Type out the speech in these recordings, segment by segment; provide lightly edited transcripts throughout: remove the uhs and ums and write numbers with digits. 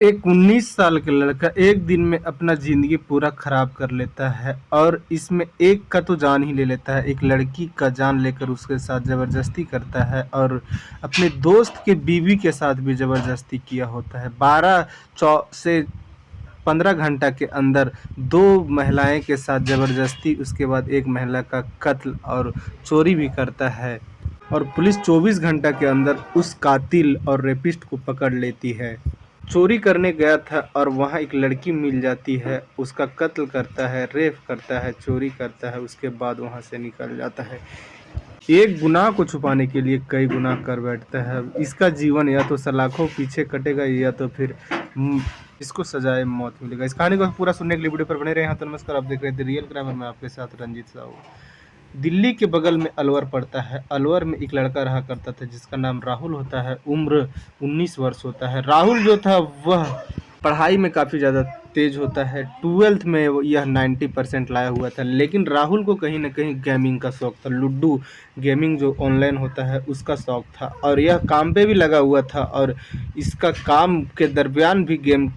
एक 19 साल का लड़का एक दिन में अपना ज़िंदगी पूरा ख़राब कर लेता है और इसमें एक का तो जान ही ले लेता है। एक लड़की का जान लेकर उसके साथ ज़बरदस्ती करता है और अपने दोस्त के बीवी के साथ भी ज़बरदस्ती किया होता है। 12 चौ से 15 घंटा के अंदर 2 महिलाएं के साथ ज़बरदस्ती, उसके बाद एक महिला का कत्ल और चोरी भी करता है और पुलिस 24 घंटा के अंदर उस कातिल और रेपिस्ट को पकड़ लेती है। चोरी करने गया था और वहाँ एक लड़की मिल जाती है, उसका कत्ल करता है, रेप करता है, चोरी करता है, उसके बाद वहाँ से निकल जाता है। एक गुनाह को छुपाने के लिए कई गुनाह कर बैठता है। इसका जीवन या तो सलाखों पीछे कटेगा या तो फिर इसको सजाए मौत मिलेगा। इस कहानी को पूरा सुनने के लिए वीडियो पर बने रहे हैं। तो नमस्कार, आप देख रहे थे रियल क्राइम और मैं आपके साथ रंजीत साहू। दिल्ली के बगल में अलवर पड़ता है। अलवर में एक लड़का रहा करता था जिसका नाम राहुल होता है। उम्र 19 वर्ष होता है। राहुल जो था वह पढ़ाई में काफ़ी ज़्यादा तेज होता है। 12th में यह 90% लाया हुआ था, लेकिन राहुल को कहीं ना कहीं गेमिंग का शौक था। लूडो गेमिंग जो ऑनलाइन होता है उसका शौक था और यह काम पे भी लगा हुआ था और इसका काम के दरमियान भी गेम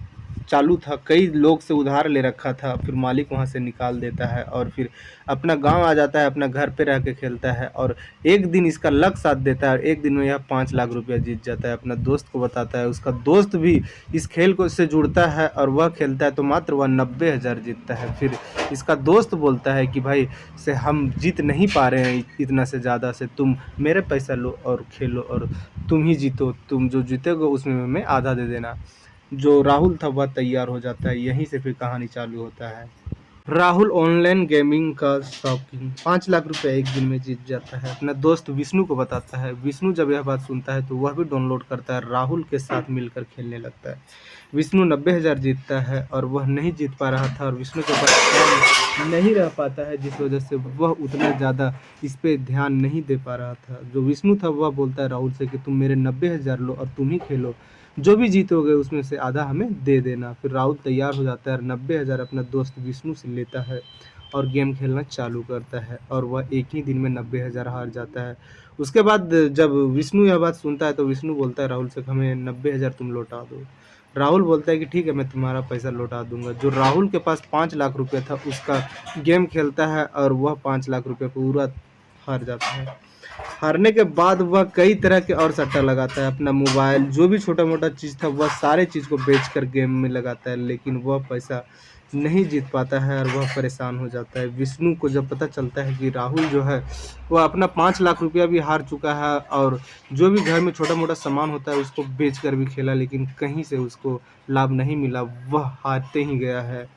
चालू था। कई लोग से उधार ले रखा था, फिर मालिक वहाँ से निकाल देता है और फिर अपना गांव आ जाता है, अपना घर पे रह के खेलता है। और एक दिन इसका लक साथ देता है और एक दिन में यह 5 लाख रुपया जीत जाता है। अपना दोस्त को बताता है, उसका दोस्त भी इस खेल को से जुड़ता है और वह खेलता है तो मात्र वह 90,000 जीतता है। फिर इसका दोस्त बोलता है कि भाई से हम जीत नहीं पा रहे हैं इतना से ज़्यादा से, तुम मेरे पैसा लो और खेलो और तुम ही जीतो, तुम जो जीतेगा उसमें मैं आधा दे देना। जो राहुल था वह तैयार हो जाता है। यहीं से फिर कहानी चालू होता है। राहुल ऑनलाइन गेमिंग का शौकीन 5 लाख रुपए एक दिन में जीत जाता है। अपना दोस्त विष्णु को बताता है। विष्णु जब यह बात सुनता है तो वह भी डाउनलोड करता है, राहुल के साथ मिलकर खेलने लगता है। विष्णु 90,000 जीतता है और वह नहीं जीत पा रहा था और विष्णु के पास टाइम नहीं रह पाता है, जिस वजह से वह उतना ज़्यादा इस पे ध्यान नहीं दे पा रहा था। जो विष्णु था वह बोलता है राहुल से कि तुम मेरे 90,000 लो और तुम ही खेलो, जो भी जीतोगे उसमें से आधा हमें दे देना। फिर राहुल तैयार हो जाता है और 90,000 अपना दोस्त विष्णु से लेता है और गेम खेलना चालू करता है और वह एक ही दिन में 90,000 हार जाता है। उसके बाद जब विष्णु यह बात सुनता है तो विष्णु बोलता है राहुल से कि हमें 90,000 तुम लौटा दो। राहुल बोलता है कि ठीक है, मैं तुम्हारा पैसा लौटा दूंगा। जो राहुल के पास 5 लाख रुपये था उसका गेम खेलता है और वह 5 लाख रुपये पूरा हार जाता है। हारने के बाद वह कई तरह के और सट्टा लगाता है। अपना मोबाइल, जो भी छोटा मोटा चीज़ था वह सारे चीज़ को बेच कर गेम में लगाता है, लेकिन वह पैसा नहीं जीत पाता है और वह परेशान हो जाता है। विष्णु को जब पता चलता है कि राहुल जो है वह अपना 5 लाख रुपया भी हार चुका है और जो भी घर में छोटा मोटा सामान होता है उसको बेच कर भी खेला, लेकिन कहीं से उसको लाभ नहीं मिला, वह हारते ही गया है।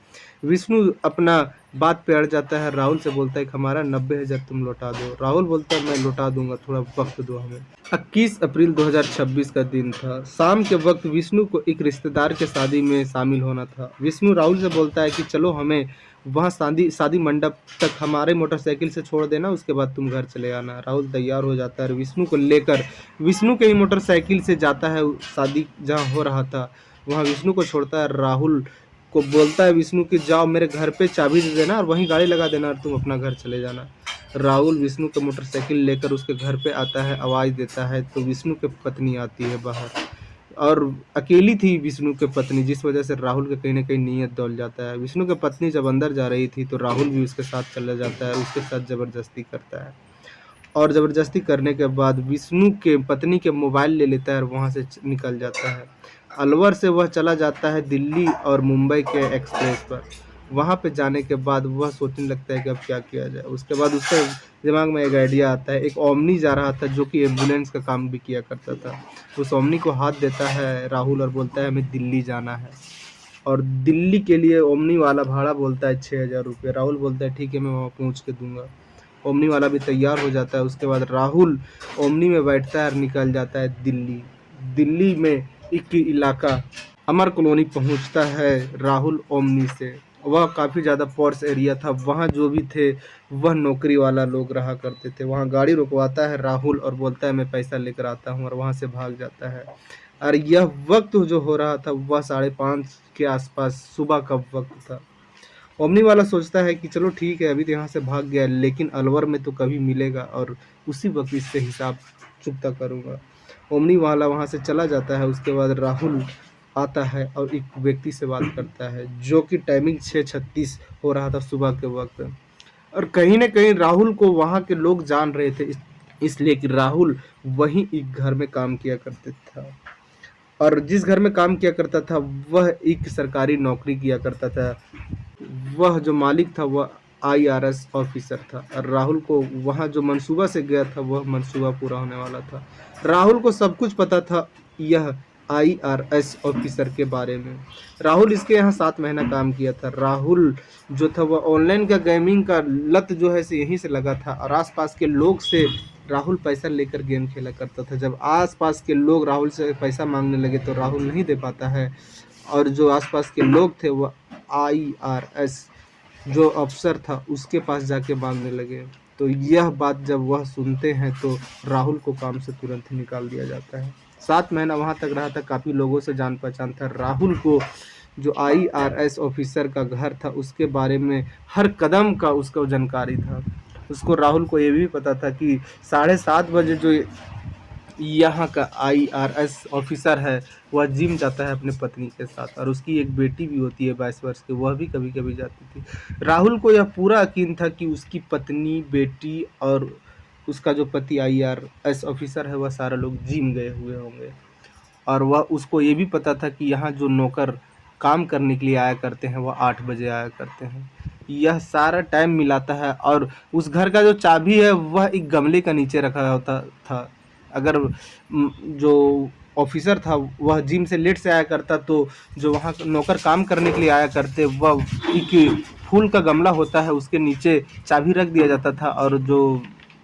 विष्णु अपना बात पे अड़ जाता है, राहुल से बोलता है कि हमारा 90,000 तुम लौटा दो। राहुल बोलता है मैं लौटा दूंगा, थोड़ा वक्त दो हमें। 21 अप्रैल 2026 का दिन था। शाम के वक्त विष्णु को एक रिश्तेदार के शादी में शामिल होना था। विष्णु राहुल से बोलता है कि चलो हमें वहाँ शादी शादी मंडप तक हमारे मोटरसाइकिल से छोड़ देना, उसके बाद तुम घर चले आना। राहुल तैयार हो जाता है और विष्णु को लेकर विष्णु के ही मोटरसाइकिल से जाता है शादी जहाँ हो रहा था, वहाँ विष्णु को छोड़ता है। राहुल को बोलता है विष्णु कि जाओ मेरे घर पे चाबी दे देना और वहीं गाड़ी लगा देना और तुम अपना घर चले जाना। राहुल विष्णु का मोटरसाइकिल लेकर उसके घर पे आता है, आवाज़ देता है तो विष्णु की पत्नी आती है बाहर और अकेली थी विष्णु की पत्नी, जिस वजह से राहुल के कहीं ना कहीं नीयत डोल जाता है। विष्णु की पत्नी जब अंदर जा रही थी तो राहुल भी उसके साथ चला जाता है, उसके साथ ज़बरदस्ती करता है और ज़बरदस्ती करने के बाद विष्णु के पत्नी के मोबाइल ले लेता है और वहाँ से निकल जाता है। अलवर से वह चला जाता है दिल्ली और मुंबई के एक्सप्रेस पर। वहाँ पे जाने के बाद वह सोचने लगता है कि अब क्या किया जाए। उसके बाद उसके दिमाग में एक आइडिया आता है। एक ओमनी जा रहा था जो कि एम्बुलेंस का काम भी किया करता था। उस ओमनी को हाथ देता है राहुल और बोलता है हमें दिल्ली जाना है और दिल्ली के लिए ओमनी वाला भाड़ा बोलता है 6,000 रुपये। राहुल बोलता है ठीक है, मैं वहाँ पहुँच के दूंगा। ओमनी वाला भी तैयार हो जाता है। उसके बाद राहुल ओमनी में बैठता है और निकल जाता है दिल्ली। दिल्ली में एक इलाका अमर कॉलोनी पहुंचता है राहुल ओमनी से। वह काफ़ी ज़्यादा पॉश एरिया था, वहाँ जो भी थे वह नौकरी वाला लोग रहा करते थे। वहाँ गाड़ी रुकवाता है राहुल और बोलता है मैं पैसा लेकर आता हूँ और वहाँ से भाग जाता है। और यह वक्त जो हो रहा था वह 5:30 के आसपास सुबह का वक्त था। ओमनी वाला सोचता है कि चलो ठीक है, अभी तो यहाँ से भाग गया लेकिन अलवर में तो कभी मिलेगा और उसी वक्त इससे हिसाब चुकता करूँगा। ओमनी वाला वहाँ से चला जाता है। उसके बाद राहुल आता है और एक व्यक्ति से बात करता है, जो कि टाइमिंग 6:36 हो रहा था सुबह के वक़्त। और कहीं न कहीं राहुल को वहाँ के लोग जान रहे थे, इसलिए कि राहुल वहीं एक घर में काम किया करते था। और जिस घर में काम किया करता था, वह एक सरकारी नौकरी किया करता था। वह जो मालिक था वह आईआरएस ऑफिसर था और राहुल को वहाँ जो मंसूबा से गया था वह मंसूबा पूरा होने वाला था। राहुल को सब कुछ पता था यह आईआरएस ऑफिसर के बारे में। राहुल इसके यहाँ 7 महीना काम किया था। राहुल जो था वह ऑनलाइन का गेमिंग का लत जो है से यहीं से लगा था और आसपास के लोग से राहुल पैसा लेकर गेम खेला करता था। जब आसपास के लोग राहुल से पैसा मांगने लगे तो राहुल नहीं दे पाता है और जो आसपास के लोग थे वह आईआरएस जो अफसर था उसके पास जाके मांगने लगे। तो यह बात जब वह सुनते हैं तो राहुल को काम से तुरंत ही निकाल दिया जाता है। 7 महीना वहाँ तक रहा था, काफ़ी लोगों से जान पहचान था। राहुल को जो आईआरएस ऑफिसर का घर था उसके बारे में हर कदम का उसको जानकारी था। उसको राहुल को ये भी पता था कि 7:30 बजे जो यहाँ का आईआरएस ऑफिसर है वह जिम जाता है अपने पत्नी के साथ और उसकी एक बेटी भी होती है 22 वर्ष की, वह भी कभी कभी जाती थी। राहुल को यह पूरा यकीन था कि उसकी पत्नी, बेटी और उसका जो पति आईआरएस ऑफिसर है वह सारे लोग जिम गए हुए होंगे। और वह उसको ये भी पता था कि यहाँ जो नौकर काम करने के लिए आया करते हैं वह 8 बजे आया करते हैं। यह सारा टाइम मिलाता है और उस घर का जो चाबी है वह एक गमले का नीचे रखा होता था। अगर जो ऑफिसर था वह जिम से लेट से आया करता तो जो वहाँ नौकर काम करने के लिए आया करते वह एक फूल का गमला होता है उसके नीचे चाबी रख दिया जाता था और जो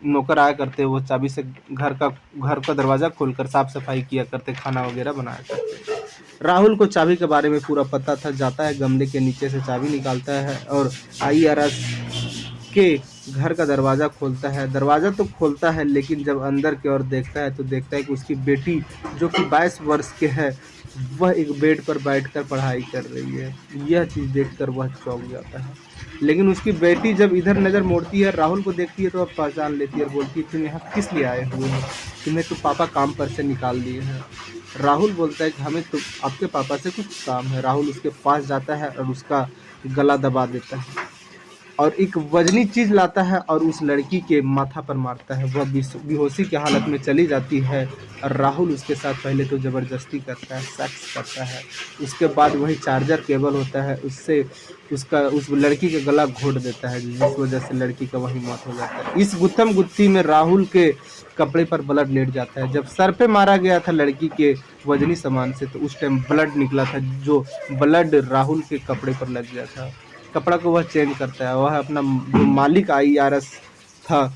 नौकर आया करते वो चाबी से घर का दरवाज़ा खोलकर साफ सफाई किया करते, खाना वगैरह बनाया करते। राहुल को चाबी के बारे में पूरा पता था। जाता है गमले के नीचे से चाबी निकालता है और आईआरएस के घर का दरवाज़ा खोलता है। दरवाज़ा तो खोलता है लेकिन जब अंदर की ओर देखता है तो देखता है कि उसकी बेटी जो कि 22 वर्ष के है वह एक बेड पर बैठकर पढ़ाई कर रही है। यह चीज़ देखकर वह चौंक जाता है। लेकिन उसकी बेटी जब इधर नज़र मोड़ती है, राहुल को देखती है तो वह पहचान लेती है और बोलती है, तुम यहाँ किस लिए आए हुए हो? तुम्हें तो पापा काम पर से निकाल दिए हैं। राहुल बोलता है कि हमें तो आपके पापा से कुछ काम है। राहुल उसके पास जाता है और उसका गला दबा देता है और एक वजनी चीज़ लाता है और उस लड़की के माथा पर मारता है। वह बेहोशी की हालत में चली जाती है और राहुल उसके साथ पहले तो ज़बरदस्ती करता है, सेक्स करता है। उसके बाद वही चार्जर केबल होता है उससे उस लड़की का गला घोट देता है जिस वजह से लड़की का वही मौत हो जाता है। इस गुत्थम गुत्थी में राहुल के कपड़े पर ब्लड लेट जाता है। जब सर पे मारा गया था लड़की के वजनी सामान से तो उस टाइम ब्लड निकला था, जो ब्लड राहुल के कपड़े पर लग गया था। कपड़ा को वह चेंज करता है, वह अपना जो मालिक आईआरएस था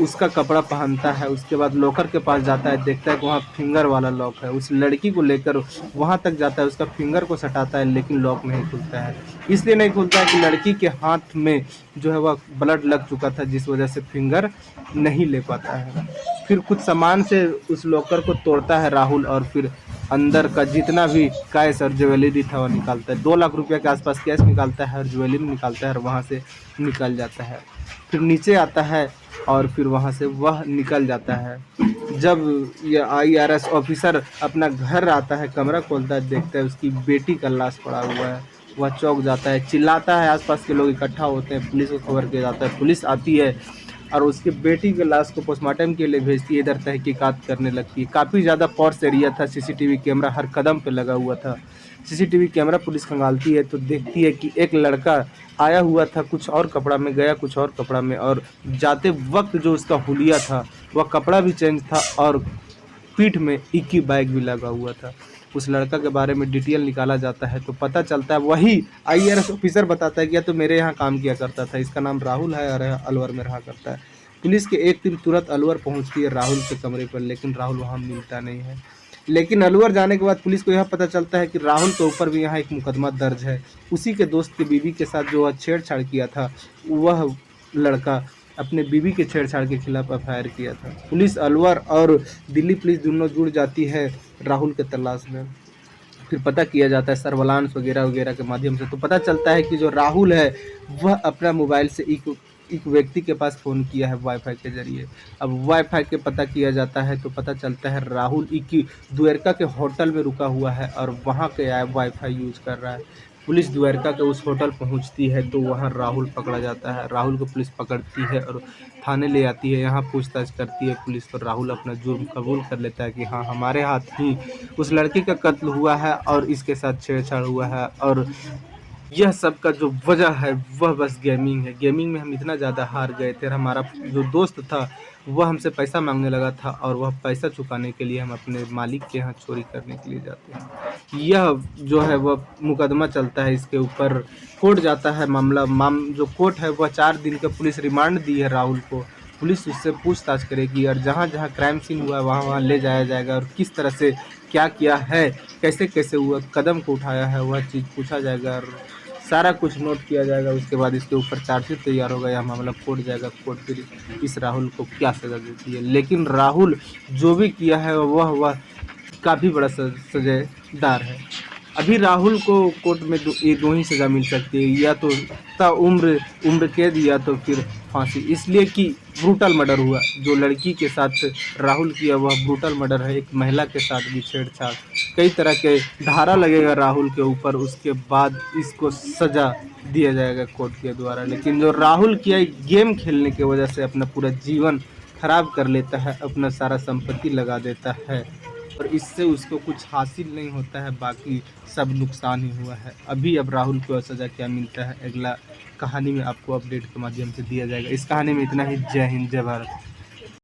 उसका कपड़ा पहनता है। उसके बाद लॉकर के पास जाता है, देखता है कि वहाँ फिंगर वाला लॉक है। उस लड़की को लेकर वहाँ तक जाता है, उसका फिंगर को सटाता है लेकिन लॉक नहीं खुलता है। इसलिए नहीं खुलता है कि लड़की के हाथ में जो है वह ब्लड लग चुका था जिस वजह से फिंगर नहीं ले पाता है। फिर कुछ सामान से उस लॉकर को तोड़ता है राहुल और फिर अंदर का जितना भी कैश और ज्वेलरी था वो निकालता है। 2 लाख रुपये के आसपास कैश निकालता है और ज्वेलरी निकालता है और वहाँ से निकल जाता है। फिर नीचे आता है और फिर वहाँ से वह निकल जाता है। जब यह आईआरएस ऑफिसर अपना घर आता है, कमरा खोलता है, देखता है उसकी बेटी का लाश पड़ा हुआ है। वह चौंक जाता है, चिल्लाता है, आसपास के लोग इकट्ठा होते हैं, पुलिस को खबर किया जाता है। पुलिस आती है और उसकी बेटी के लाश को पोस्टमार्टम के लिए भेजती है। इधर तहकीकात करने लगती है। काफ़ी ज़्यादा पॉर्स एरिया था, सीसीटीवी कैमरा हर कदम पे लगा हुआ था। सीसीटीवी कैमरा पुलिस खंगालती है तो देखती है कि एक लड़का आया हुआ था कुछ और कपड़ा में, गया कुछ और कपड़ा में और जाते वक्त जो उसका हुलिया था वह कपड़ा भी चेंज था और पीठ में इक्की बैग भी लगा हुआ था। उस लड़का के बारे में डिटेल निकाला जाता है तो पता चलता है वही आईआरएस ऑफिसर बताता है कि तो मेरे यहाँ काम किया करता था, इसका नाम राहुल है और अलवर में रहा करता है। पुलिस के एक टीम तुरंत अलवर पहुँचती है राहुल के कमरे पर, लेकिन राहुल वहाँ मिलता नहीं है। लेकिन अलवर जाने के बाद पुलिस को यह पता चलता है कि राहुल के ऊपर भी यहाँ एक मुकदमा दर्ज है। उसी के दोस्त की बीवी के साथ जो छेड़छाड़ किया था वह लड़का अपने बीवी के छेड़छाड़ के खिलाफ एफआईआर किया था। पुलिस अलवर और दिल्ली पुलिस दोनों जुड़ जाती है राहुल के तलाश में। फिर पता किया जाता है सर्विलांस वगैरह वगैरह के माध्यम से, तो पता चलता है कि जो राहुल है वह अपना मोबाइल से एक व्यक्ति के पास फ़ोन किया है वाईफ़ाई के ज़रिए। अब वाईफ़ाई के पता किया जाता है तो पता चलता है राहुल एक द्वारका के होटल में रुका हुआ है और वहाँ के वाईफ़ाई यूज़ कर रहा है। पुलिस द्वारका के उस होटल पहुँचती है तो वहाँ राहुल पकड़ा जाता है। राहुल को पुलिस पकड़ती है और थाने ले आती है। यहाँ पूछताछ करती है पुलिस, तो राहुल अपना जुर्म कबूल कर लेता है कि हाँ, हमारे हाथ ही उस लड़की का कत्ल हुआ है और इसके साथ छेड़छाड़ हुआ है, और यह सब का जो वजह है वह बस गेमिंग है। गेमिंग में हम इतना ज़्यादा हार गए थे, हमारा जो दोस्त था वह हमसे पैसा मांगने लगा था और वह पैसा चुकाने के लिए हम अपने मालिक के यहाँ चोरी करने के लिए जाते हैं। यह जो है वह मुकदमा चलता है, इसके ऊपर कोर्ट जाता है मामला। जो कोर्ट है वह 4 दिन का पुलिस रिमांड दी है राहुल को। पुलिस उससे पूछताछ करेगी और जहाँ-जहाँ क्राइम सीन हुआ है वहाँ-वहाँ ले जाया जाएगा और किस तरह से क्या किया है, कैसे-कैसे हुआ, कदम को उठाया है, वह चीज़ पूछा जाएगा और सारा कुछ नोट किया जाएगा। उसके बाद इसके ऊपर चार्जशीट तैयार होगा, यह मामला कोर्ट जाएगा। कोर्ट फिर इस राहुल को क्या सज़ा देती है। लेकिन राहुल जो भी किया है वह काफ़ी बड़ा सज़ेदार है। अभी राहुल को कोर्ट में ये 2 ही सज़ा मिल सकती है, या तो उम्र कैद या तो फिर फांसी। इसलिए कि ब्रूटल मर्डर हुआ, जो लड़की के साथ राहुल किया वह ब्रूटल मर्डर है। एक महिला के साथ भी छेड़छाड़, कई तरह के धारा लगेगा राहुल के ऊपर, उसके बाद इसको सज़ा दिया जाएगा कोर्ट के द्वारा। लेकिन जो राहुल किया गेम खेलने की वजह से अपना पूरा जीवन खराब कर लेता है, अपना सारा संपत्ति लगा देता है और इससे उसको कुछ हासिल नहीं होता है, बाकी सब नुकसान ही हुआ है। अभी अब राहुल को सज़ा क्या मिलता है अगला कहानी में आपको अपडेट के माध्यम से दिया जाएगा। इस कहानी में इतना ही। जय हिंद, जय भारत।